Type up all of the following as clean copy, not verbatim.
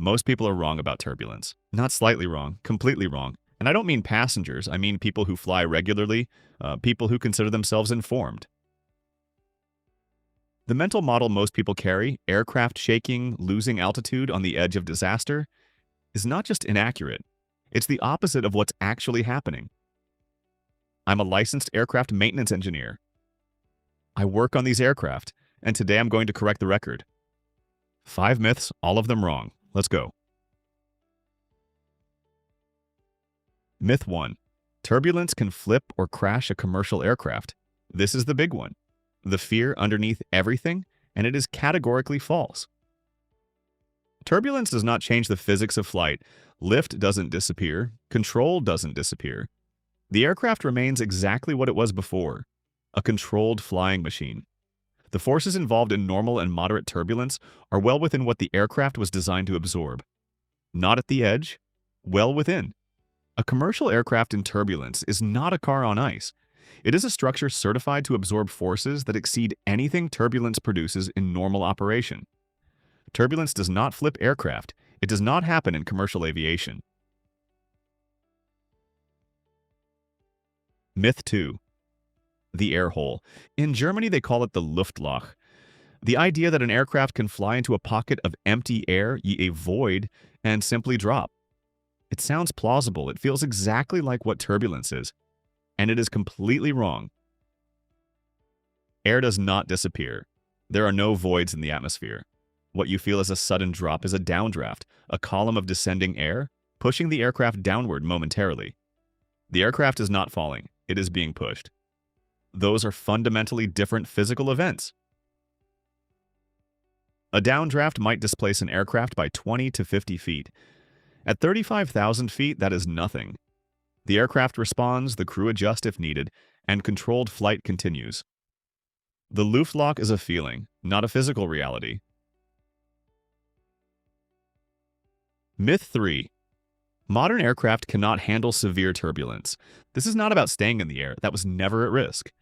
Most people are wrong about turbulence. Not slightly wrong, completely wrong. And I don't mean passengers, I mean people who fly regularly, people who consider themselves informed. The mental model most people carry, aircraft shaking, losing altitude on the edge of disaster, is not just inaccurate, it's the opposite of what's actually happening. I'm a licensed aircraft maintenance engineer. I work on these aircraft, and today I'm going to correct the record. 5 myths, all of them wrong. Let's go. Myth 1. Turbulence can flip or crash a commercial aircraft. This is the big one. The fear underneath everything, and it is categorically false. Turbulence does not change the physics of flight. Lift doesn't disappear. Control doesn't disappear. The aircraft remains exactly what it was before, a controlled flying machine. The forces involved in normal and moderate turbulence are well within what the aircraft was designed to absorb. Not at the edge, well within. A commercial aircraft in turbulence is not a car on ice. It is a structure certified to absorb forces that exceed anything turbulence produces in normal operation. Turbulence does not flip aircraft. It does not happen in commercial aviation. Myth 2. The air hole. In Germany, they call it the Luftloch. The idea that an aircraft can fly into a pocket of empty air, a void, and simply drop. It sounds plausible. It feels exactly like what turbulence is. And it is completely wrong. Air does not disappear. There are no voids in the atmosphere. What you feel as a sudden drop is a downdraft, a column of descending air, pushing the aircraft downward momentarily. The aircraft is not falling. It is being pushed. Those are fundamentally different physical events. A downdraft might displace an aircraft by 20 to 50 feet. At 35,000 feet, that is nothing. The aircraft responds, the crew adjusts if needed, and controlled flight continues. The Luftloch is a feeling, not a physical reality. Myth 3. Modern aircraft cannot handle severe turbulence. This is not about staying in the air. That was never at risk.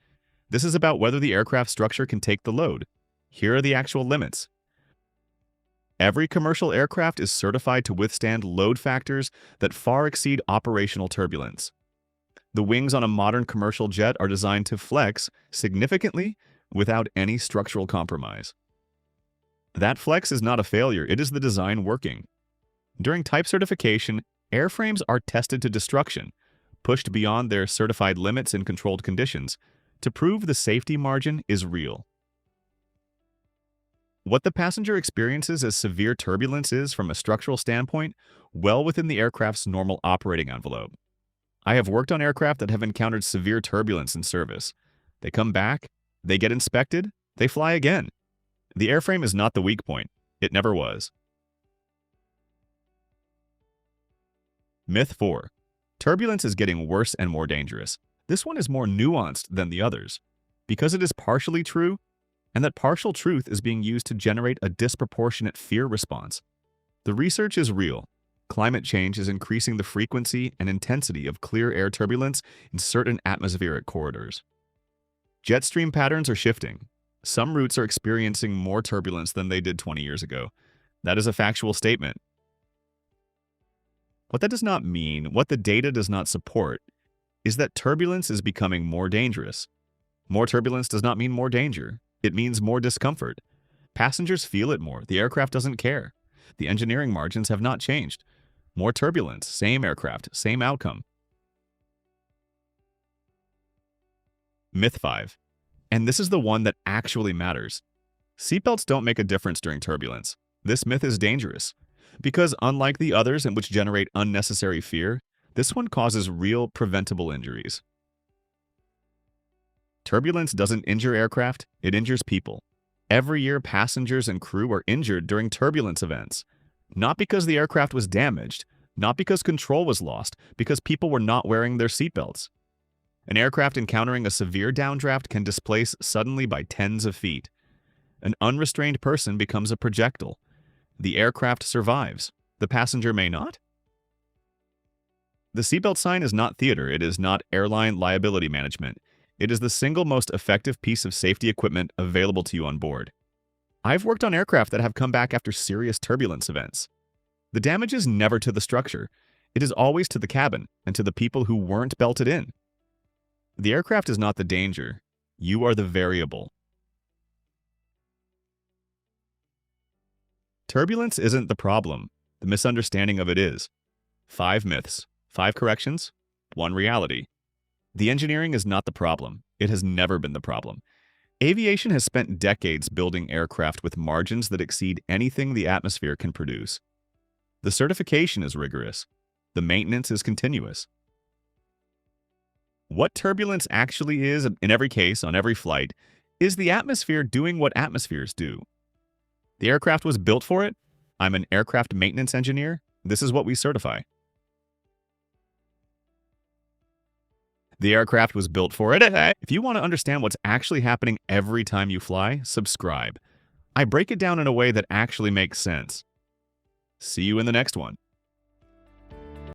This is about whether the aircraft structure can take the load. Here are the actual limits. Every commercial aircraft is certified to withstand load factors that far exceed operational turbulence. The wings on a modern commercial jet are designed to flex significantly without any structural compromise. That flex is not a failure, it is the design working. During type certification, airframes are tested to destruction, pushed beyond their certified limits in controlled conditions, to prove the safety margin is real. What the passenger experiences as severe turbulence is, from a structural standpoint, well within the aircraft's normal operating envelope. I have worked on aircraft that have encountered severe turbulence in service. They come back, they get inspected, they fly again. The airframe is not the weak point. It never was. Myth 4. Turbulence is getting worse and more dangerous. This one is more nuanced than the others, because it is partially true, and that partial truth is being used to generate a disproportionate fear response. The research is real. Climate change is increasing the frequency and intensity of clear air turbulence in certain atmospheric corridors. Jet stream patterns are shifting. Some routes are experiencing more turbulence than they did 20 years ago. That is a factual statement. What that does not mean, what the data does not support, is that turbulence is becoming more dangerous. More turbulence does not mean more danger. It means more discomfort. Passengers feel it more. The aircraft doesn't care. The engineering margins have not changed. More turbulence, same aircraft, same outcome. Myth 5. And this is the one that actually matters. Seatbelts don't make a difference during turbulence. This myth is dangerous, because unlike the others in which generate unnecessary fear, this one causes real preventable injuries. Turbulence doesn't injure aircraft, it injures people. Every year, passengers and crew are injured during turbulence events. Not because the aircraft was damaged, not because control was lost, because people were not wearing their seatbelts. An aircraft encountering a severe downdraft can displace suddenly by tens of feet. An unrestrained person becomes a projectile. The aircraft survives. The passenger may not? The seatbelt sign is not theater. It is not airline liability management. It is the single most effective piece of safety equipment available to you on board. I've worked on aircraft that have come back after serious turbulence events. The damage is never to the structure. It is always to the cabin and to the people who weren't belted in. The aircraft is not the danger. You are the variable. Turbulence isn't the problem. The misunderstanding of it is. 5 myths, 5 corrections, 1 reality. The engineering is not the problem. It has never been the problem. Aviation has spent decades building aircraft with margins that exceed anything the atmosphere can produce. The certification is rigorous. The maintenance is continuous. What turbulence actually is, in every case, on every flight, is the atmosphere doing what atmospheres do. The aircraft was built for it. I'm an aircraft maintenance engineer. This is what we certify. The aircraft was built for it. If you want to understand what's actually happening every time you fly, subscribe. I break it down in a way that actually makes sense. See you in the next one.